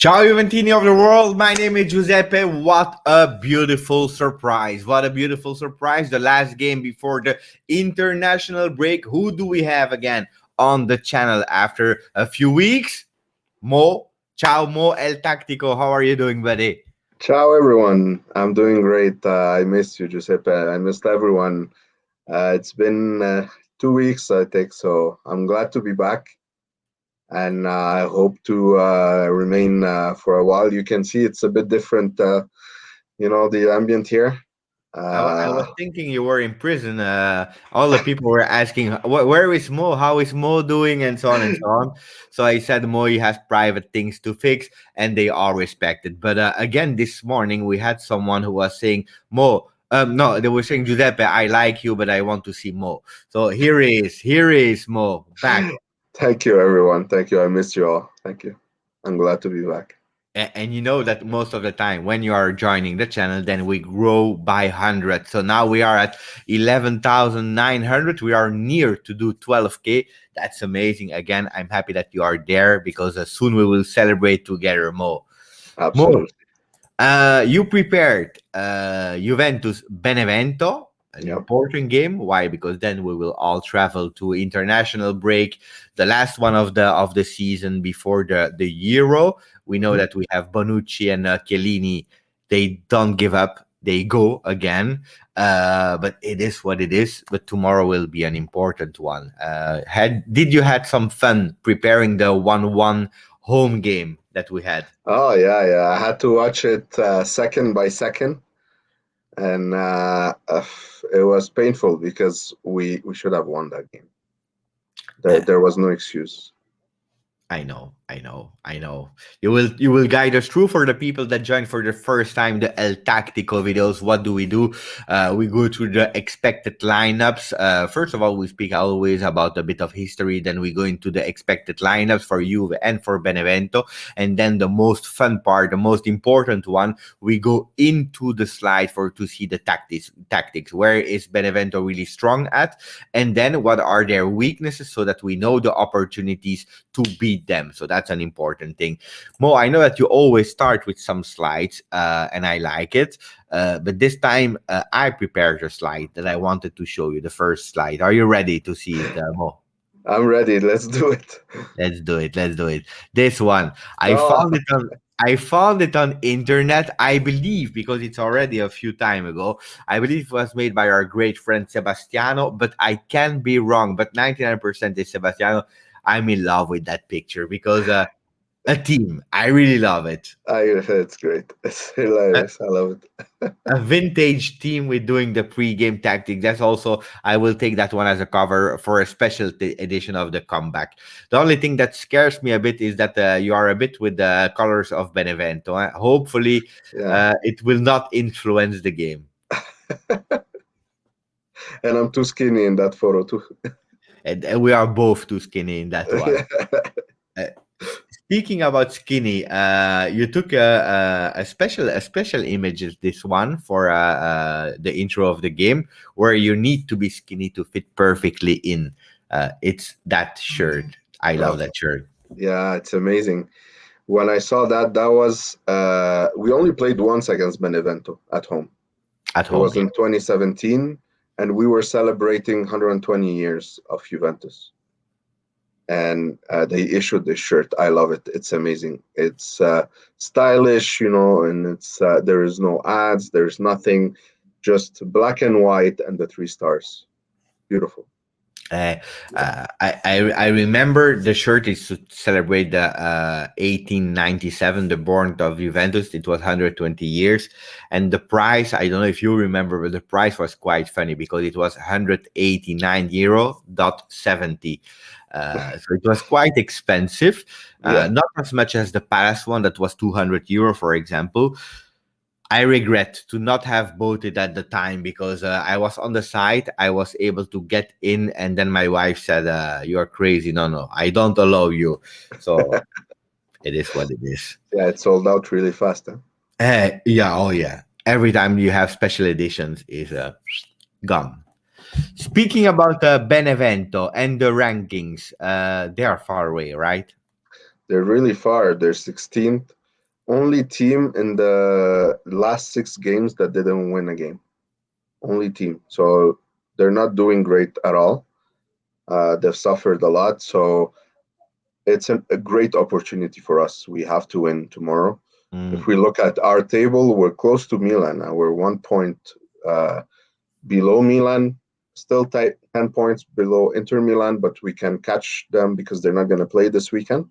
Ciao Juventini of the world, my name is Giuseppe. What a beautiful surprise. What a beautiful surprise. The last game before the international break. Who do we have again on the channel after a few weeks? Mo. Ciao Mo El Tactico. How are you doing, buddy? Ciao, everyone. I'm doing great. I missed you, Giuseppe. I missed everyone. It's been 2 weeks, I think, so I'm glad to be back. And I hope to remain for a while. You can see it's a bit different, the ambient here. I was Uh, thinking you were in prison. All the people were asking, where is Mo? How is Mo doing? And so on and so on. So I said, Mo, he has private things to fix, and they are respected. But again, this morning, we had someone who was saying, Mo, no, they were saying, Giuseppe, I like you, but I want to see Mo. So here is Mo back. Thank you, everyone. Thank you. I missed you all. Thank you. I'm glad to be back. And you know that most of the time when you are joining the channel, then we grow by 100. So now we are at 11,900. We are near to do 12K. That's amazing. Again, I'm happy that you are there because soon we will celebrate together, Mo. Mo, Absolutely. you prepared Juventus Benevento, an Yep. important game. Why? Because then we will all travel to international break, the last one of the season before the Euro. We know that we have Bonucci and Chiellini. They don't give up. They go again. But it is what it is. But tomorrow will be an important one. Did you had some fun preparing the 1-1 home game that we had? Oh, yeah, yeah. I had to watch it second by second. And it was painful because we should have won that game. There was no excuse. I know, I know, I know. You will guide us through for the people that join for the first time the El Tactico videos. What do? We go through the expected lineups. First of all, we speak always about a bit of history. Then we go into the expected lineups for Juve and for Benevento, and then the most fun part, the most important one, we go into the slide for to see the tactics. Tactics. Where is Benevento really strong at, and then what are their weaknesses, so that we know the opportunities to beat them. So that's an important thing. Mo, I know that you always start with some slides, and I like it. But this time, I prepared a slide that I wanted to show you. The first slide. Are you ready to see it, Mo? I'm ready. Let's do it. Let's do it. Let's do it. This one, I Oh, found it on. I found it on internet. I believe because it's already a few time ago. I believe it was made by our great friend Sebastiano, but I can be wrong. But 99% is Sebastiano. I'm in love with that picture because a team. I really love it. it's great. It's hilarious. I love it. A vintage team with doing the pre-game tactic. That's also, I will take that one as a cover for a special edition of the comeback. The only thing that scares me a bit is that you are a bit with the colors of Benevento. Hopefully, Yeah. it will not influence the game. And I'm too skinny in that photo too. And we are both too skinny in that one. Uh, Speaking about skinny, you took a special image is this one for the intro of the game, where you need to be skinny to fit perfectly in. It's that shirt. I love Oh, that shirt yeah, it's amazing. When I saw that, that was we only played once against Benevento at home. at It home. was in 2017, and we were celebrating 120 years of Juventus. And they issued this shirt. I love it. It's amazing. It's stylish, and it's there is no ads. There's nothing, just black and white and the three stars. Beautiful. Uh, I remember the shirt is to celebrate the 1897, the born of Juventus. It was 120 years, and the price, I don't know if you remember, but the price was quite funny because it was 189 euro dot 70. So it was quite expensive, Yeah. not as much as the Palace one that was 200 euro, for example. I regret to not have bought it at the time because I was on the site. I was able to get in, and then my wife said, "You're crazy. No, no, I don't allow you." So it is what it is. Yeah, it sold out really fast. Huh? Yeah, oh yeah. Every time you have special editions, is gone. Speaking about Benevento and the rankings, they are far away, right? They're really far. They're 16th. only team in the last 6 games that didn't win a game. Only team. So they're not doing great at all. They've suffered a lot. So it's a great opportunity for us. We have to win tomorrow. If Mm. we look at our table, we're close to Milan. We're 1 point uh, below Milan, still 10 points below Inter Milan, but we can catch them because they're not going to play this weekend.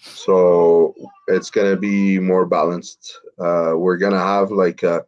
So it's going to be more balanced. We're going to have like a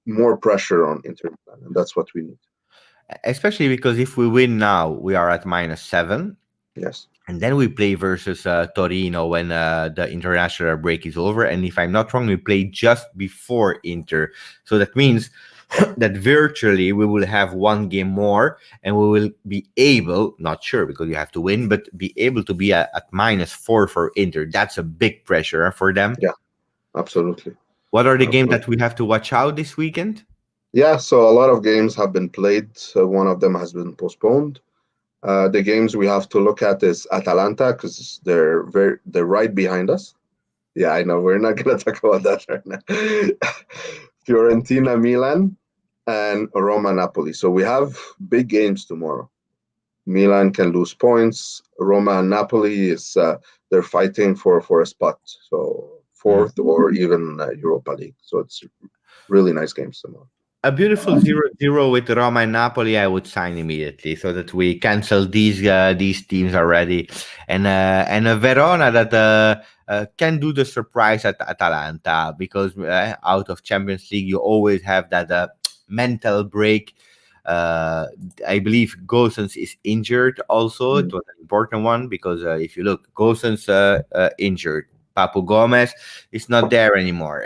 more pressure on Inter Milan, and that's what we need. Especially because if we win now, we are at -7. Yes. And then we play versus Torino when the international break is over. And if I'm not wrong, we play just before Inter. So that means that virtually we will have one game more and we will be able, not sure because you have to win, but be able to be at -4 for Inter. That's a big pressure for them. Yeah, absolutely. What are the games that Absolutely. we have to watch out this weekend? Yeah, so a lot of games have been played. One of them has been postponed. The games we have to look at is Atalanta because they're right behind us. Yeah, I know we're not gonna talk about that right now. Fiorentina, Milan, and Roma, Napoli. So we have big games tomorrow. Milan can lose points. Roma and Napoli is they're fighting for a spot, so Mm. fourth or even Europa League. So it's really nice games tomorrow. A beautiful 0-0 with Roma and Napoli, I would sign immediately, so that we cancel these teams already, and a Verona that can do the surprise at Atalanta because out of Champions League you always have that mental break. Uh, I believe Gosens is injured. Also, it Mm. was an important one because if you look, Gosens injured. Papu Gomez is not there anymore.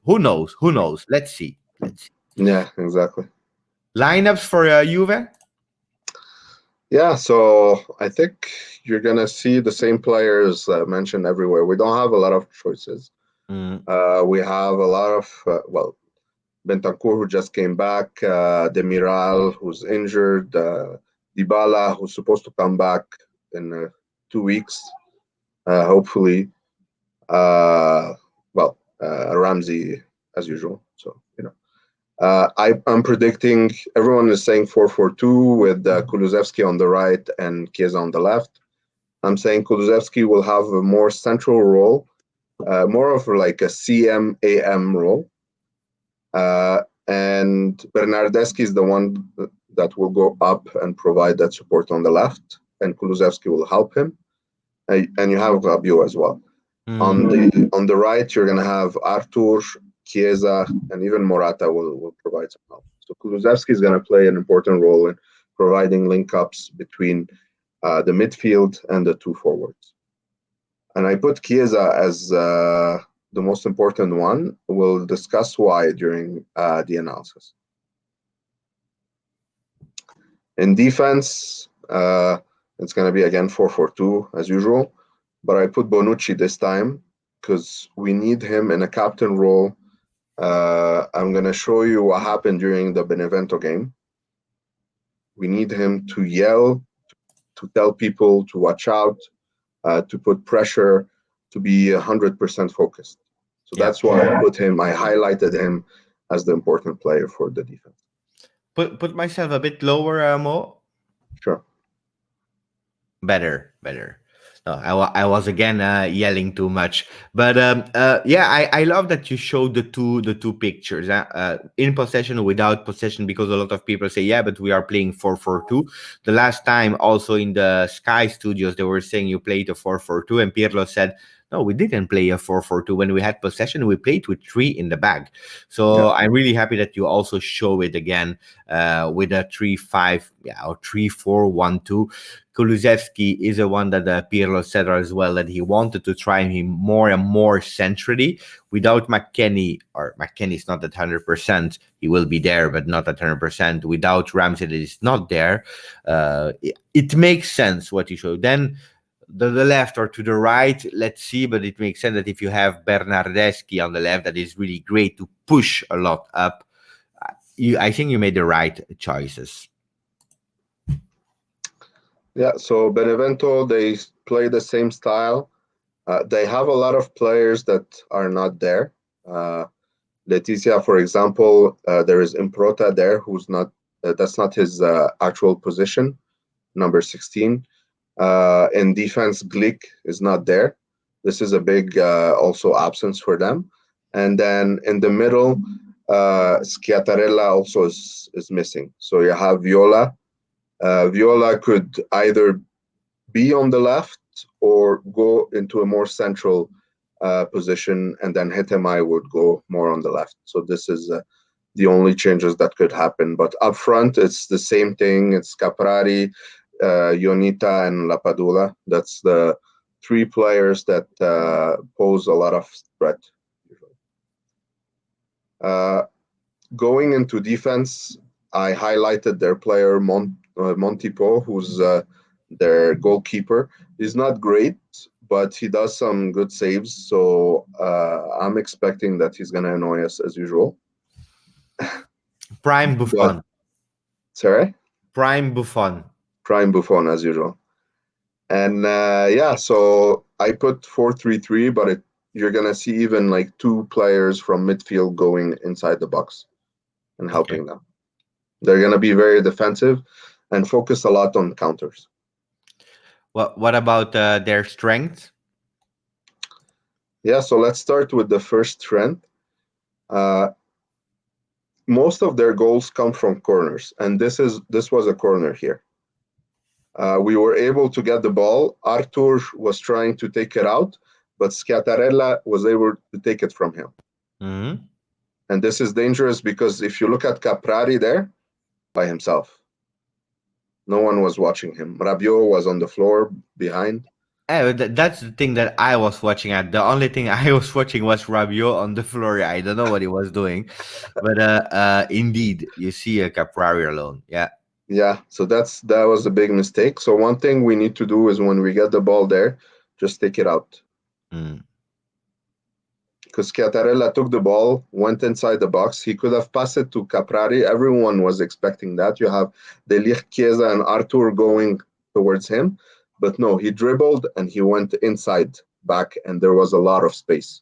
Who knows? Who knows? Let's see. Let's see. Yeah, exactly. Lineups for Juve? Yeah, so I think you're gonna see the same players mentioned everywhere. We don't have a lot of choices. Mm, We have a lot of Bentancur who just came back, Demiral who's injured, Dybala who's supposed to come back in 2 weeks, hopefully. Uh, Ramsey as usual. So I'm predicting everyone is saying 4-4-2 with Kulusevski on the right and Chiesa on the left. I'm saying Kulusevski will have a more central role, more of like a CM/AM role. And Bernardeschi is the one that will go up and provide that support on the left, and Kulusevski will help him. And you have Rabiot as well. mm. On the right, you're gonna have Artur, Chiesa, and even Morata will provide some help. So Kulusevski is gonna play an important role in providing link ups between the midfield and the two forwards. And I put Chiesa as the most important one. We'll discuss why during the analysis. In defense, it's going to be again 4-4-2 as usual, but I put Bonucci this time because we need him in a captain role. I'm going to show you what happened during the Benevento game. We need him to yell, to tell people to watch out, to put pressure, to be 100% focused. So Yeah. that's why I highlighted him as the important player for the defense. Put myself a bit lower, Mo. Sure. Better, better. No, I was again yelling too much, but yeah, I love that you showed the two pictures in possession, without possession, because a lot of people say, yeah, but we are playing 4-4-2. The last time, also in the Sky Studios, they were saying you played a 4-4-2, and Pirlo said, no, we didn't play a 4-4-2. When we had possession, we played with three in the back. So Yeah. I'm really happy that you also show it again with a 3-5, yeah, or 3-4-1-2. Kulusevski is the one that Pirlo said as well, that he wanted to try him more and more centrally without McKennie, or McKennie is not at 100%. He will be there, but not at 100%. Without Ramsey, that is not there. It makes sense what you showed. Then the left or to the right, let's see, but it makes sense that if you have Bernardeschi on the left, that is really great to push a lot up. I think you made the right choices. Yeah. So Benevento, they play the same style. They have a lot of players that are not there. Letizia, for example, there is Improta there, who's not. That's not his actual position, number 16. In defense, Glick is not there. This is a big also absence for them. And then in the middle, Schiattarella also is missing. So you have Viola. Viola could either be on the left or go into a more central position, and then Hetemai would go more on the left. So this is the only changes that could happen. But up front, it's the same thing. It's Caprari, Ionita, and Lapadula. That's the three players that pose a lot of threat. Going into defense, I highlighted their player Montipo, who's their goalkeeper. He's not great, but he does some good saves. So I'm expecting that he's going to annoy us as usual. Prime Buffon. Sorry? Prime Buffon. Prime Buffon as usual. And yeah, so I put 4-3-3, but you're going to see even like two players from midfield going inside the box and helping them. They're going to be very defensive and focus a lot on counters. What about their strengths? Yeah, so let's start with the first strength. Most of their goals come from corners, and this was a corner here. We were able to get the ball. Artur was trying to take it out, but Schiattarella was able to take it from him. Mm-hmm. And this is dangerous because if you look at Caprari there, by himself, no one was watching him. Rabiot was on the floor behind. That's the thing that I was watching at. The only thing I was watching was Rabiot on the floor. I don't know what he was doing, but indeed, you see a Caprari alone. Yeah. Yeah, so that was a big mistake. So one thing we need to do is when we get the ball there, just take it out. Because Schiattarella took the ball, went inside the box. He could have passed it to Caprari. Everyone was expecting that. You have De Ligt, Chiesa, and Artur going towards him. But no, he dribbled and he went inside back, and there was a lot of space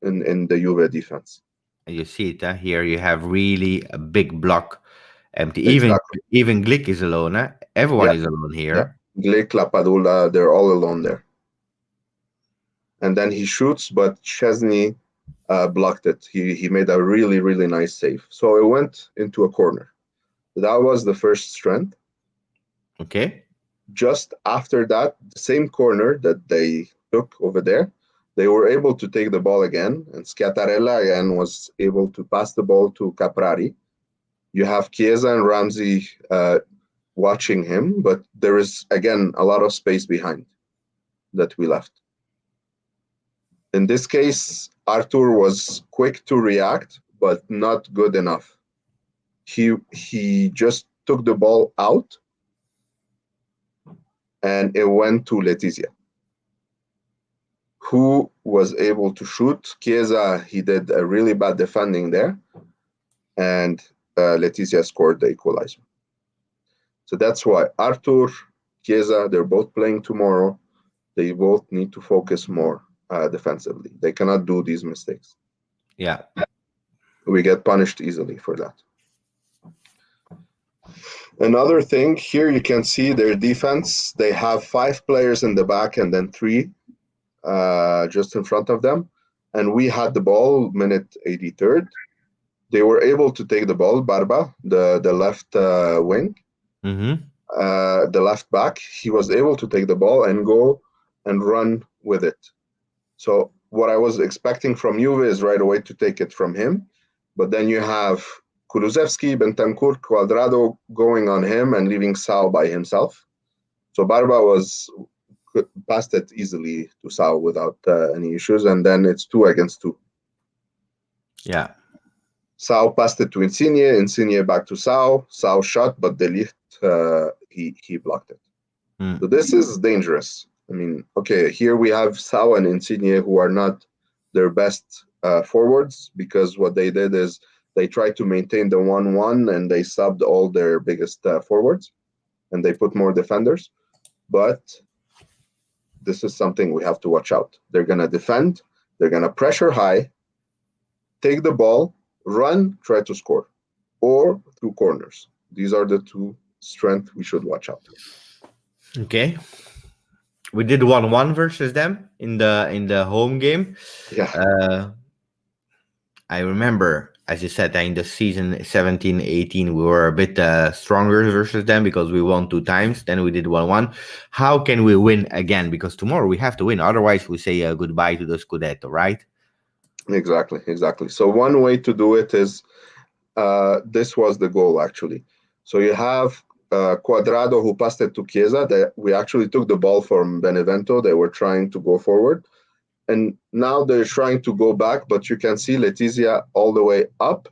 in the Juve defense. And you see it here. You have really a big block empty. Exactly. Even Glick is alone. Everyone is alone here. Yeah. Glick, Lapadula, they're all alone there. And then he shoots, but Chesney blocked it. He made a really, really nice save. So it went into a corner. That was the first strength. Okay. Just after that, the same corner that they took over there, they were able to take the ball again, and Schiattarella again was able to pass the ball to Caprari. You have Chiesa and Ramsey watching him, but there is, again, a lot of space behind that we left. In this case, Artur was quick to react, but not good enough. He just took the ball out, and it went to Letizia, who was able to shoot. Chiesa, he did a really bad defending there, and Letizia scored the equalizer. So that's why Artur, Chiesa, they're both playing tomorrow. They both need to focus more defensively. They cannot do these mistakes. Yeah. We get punished easily for that. Another thing, here you can see their defense. They have 5 players in the back and then 3 just in front of them. And we had the ball, minute 83rd. They were able to take the ball, Barba, the left wing, the left back. He was able to take the ball and go and run with it. So what I was expecting from Juve is right away to take it from him. But then you have Kulusevski, Bentancur, Cuadrado going on him and leaving Sao by himself. So Barba passed it easily to Sao without any issues. And then it's 2 against 2. Yeah. Sao passed it to Insigne back to Sao. Sao shot, but De Ligt, he blocked it. So this is dangerous. I mean, okay, here we have Sao and Insigne who are not their best forwards, because what they did is they tried to maintain the 1-1 and they subbed all their biggest forwards and they put more defenders. But this is something we have to watch out. They're going to defend, they're going to pressure high, take the ball, run, try to score, or through corners. These are the two strengths we should watch out. Okay. We did 1-1 versus them in the home game. Yeah, Uh, I remember, as you said, in the season 17-18, we were a bit stronger versus them because we won 2 times. Then we did 1-1. How can we win again? Because tomorrow we have to win. Otherwise, we say goodbye to the Scudetto, right? exactly, exactly. So one way to do it is this was the goal actually. So you have Quadrado who passed it to Chiesa. That we actually took the ball from Benevento. They were trying to go forward, and now they're trying to go back. But you can see Letizia all the way up.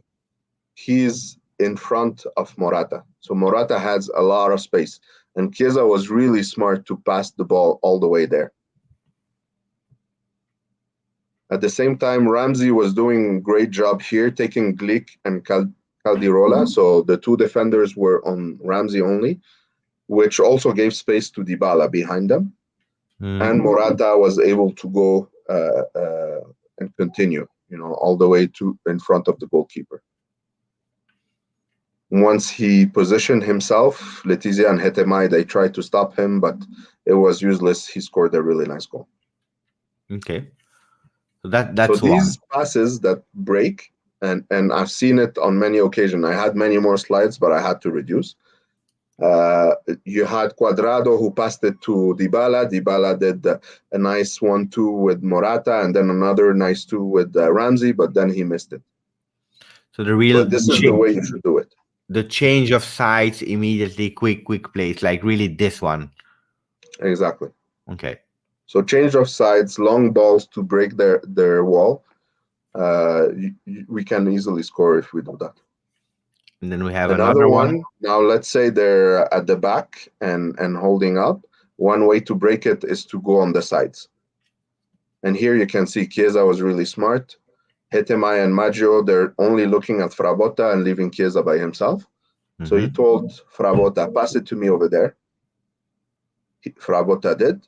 He's in front of Morata. So Morata has a lot of space, and Chiesa was really smart to pass the ball all the way there. At the same time, Ramsey was doing a great job here, taking Glick and Caldirola. So the two defenders were on Ramsey only, which also gave space to Dybala behind them. And Morata was able to go and continue, all the way to in front of the goalkeeper. Once he positioned himself, Letizia and Hetemai, they tried to stop him, but it was useless. He scored a really nice goal. Okay. So So that's one. these passes that break, and I've seen it on many occasions. I had many more slides, but I had to reduce. You had Quadrado who passed it to Dybala. Dybala did a nice 1-2 with Morata, and then another nice 2 with Ramsey, but then he missed it. So the real But this is the way you should do it. the change of sides immediately, quick plays, like really this one. Exactly. Okay. So change of sides, long balls to break their wall. We can easily score if we do that. And then we have Another another one. one. Now let's say they're at the back and holding up. One way to break it is to go on the sides. And here you can see Chiesa was really smart. Hetemai and Maggio, they're only looking at Frabotta and leaving Chiesa by himself. So he told Frabotta, pass it to me over there. Frabotta did.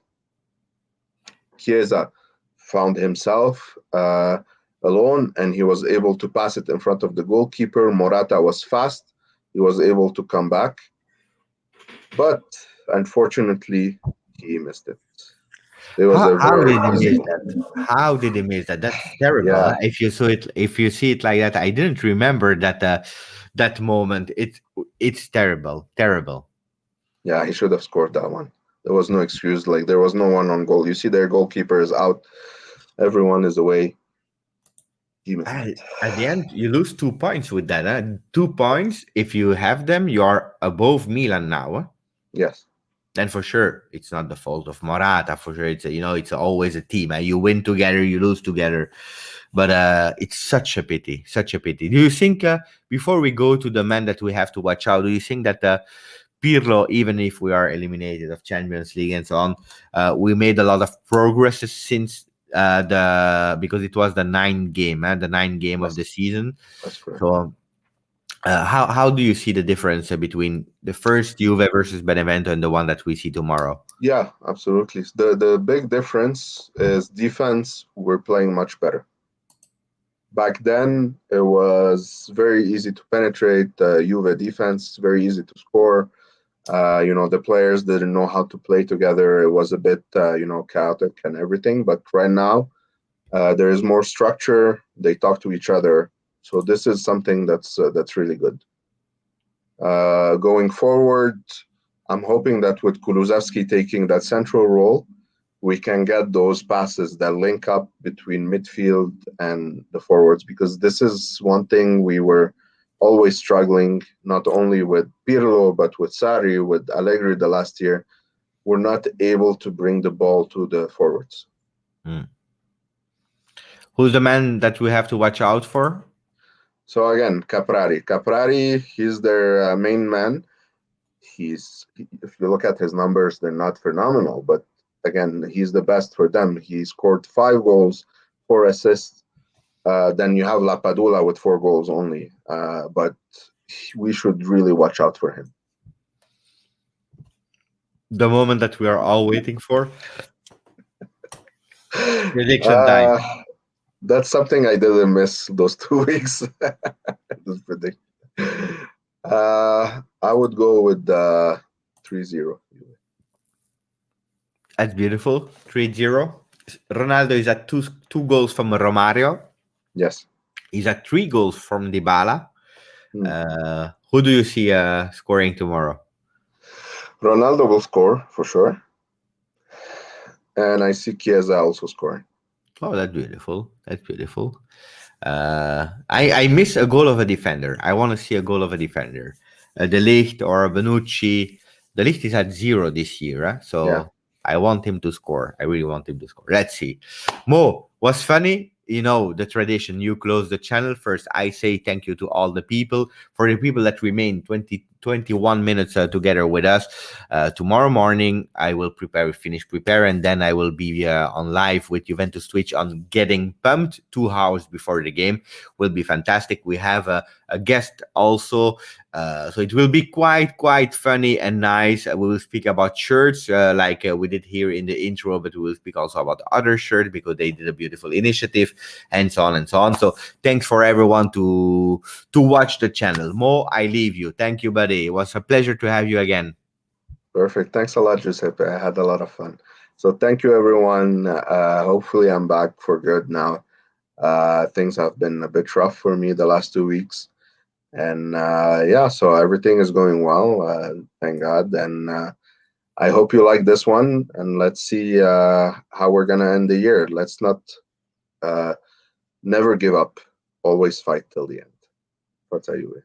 Chiesa found himself alone, and he was able to pass it in front of the goalkeeper. Morata was fast. He was able to come back. But unfortunately, he missed it. It was a How very did he easy miss goal. that? How did he miss that? That's terrible. Yeah, Huh? If you see it like that, I didn't remember that moment. It's terrible, terrible. yeah, he should have scored that one. There was no excuse. Like there was no one on goal. You see, their goalkeeper is out. Everyone is away. He missed it. At the end, you lose 2 points with that. Huh? 2 points. If you have them, you are above Milan now. Huh? Yes. Then for sure, it's not the fault of Morata. For sure, it's always a team. You win together, you lose together. But it's such a pity, such a pity. Do you think before we go to the man that we have to watch out, do you think that Pirlo, even if we are eliminated of Champions League and so on, we made a lot of progress since the because it was the ninth game of Yes, the season. that's correct. So how do you see the difference between the first Juve versus Benevento and the one that we see tomorrow? Yeah, absolutely. The big difference is defense. We're playing much better. Back then, it was very easy to penetrate the Juve defense, very easy to score. The players didn't know how to play together. It was a bit, chaotic and everything. But right now, there is more structure. They talk to each other. So this is something that's really good. Going forward, I'm hoping that with Kulusevski taking that central role, we can get those passes that link up between midfield and the forwards, because this is one thing we were always struggling, not only with Pirlo, but with Sarri, with Allegri the last year. We're not able to bring the ball to the forwards. Hmm. Who's the man that we have to watch out for? So again, Caprari, he's their main man. If you look at his numbers, they're not phenomenal, but again, he's the best for them. He scored 5 goals, 4 assists. Then you have Lapadula with 4 goals only, but we should really watch out for him. The moment that we are all waiting for. Prediction time. Uh, that's something I didn't miss those 2 weeks. This prediction. I would go with 3-0. That's beautiful. 3-0. Ronaldo is at two goals from Romario. Yes. He's at 3 goals from Dybala. Hmm. Who do you see scoring tomorrow? Ronaldo will score for sure, and I see Chiesa also scoring. Oh, that's beautiful. That's beautiful. I miss a goal of a defender. I want to see a goal of a defender. De Ligt or Benucci. De Ligt is at 0 this year, Yeah. so I want him to score. I really want him to score. Let's see. Mo, what's funny? You know the tradition. You close the channel first. I say thank you to all the people, for the people that remain 21 minutes together with us. Tomorrow morning, I will finish prepare, and then I will be on live with Juventus Twitch on Getting Pumped 2 hours before the game. Will be fantastic. We have a guest also, so it will be quite funny and nice. We will speak about shirts like we did here in the intro, but we will speak also about other shirts because they did a beautiful initiative, and so on and so on. So thanks for everyone to watch the channel. Mo, I leave you. Thank you, buddy. It was a pleasure to have you again. Perfect. Thanks a lot, Giuseppe. I had a lot of fun. So thank you, everyone. Hopefully, I'm back for good now. Things have been a bit rough for me the last 2 weeks, and yeah, so everything is going well. Thank God, and I hope you like this one. And let's see how we're gonna end the year. Let's not uh, never give up. Always fight till the end. Forza Juve.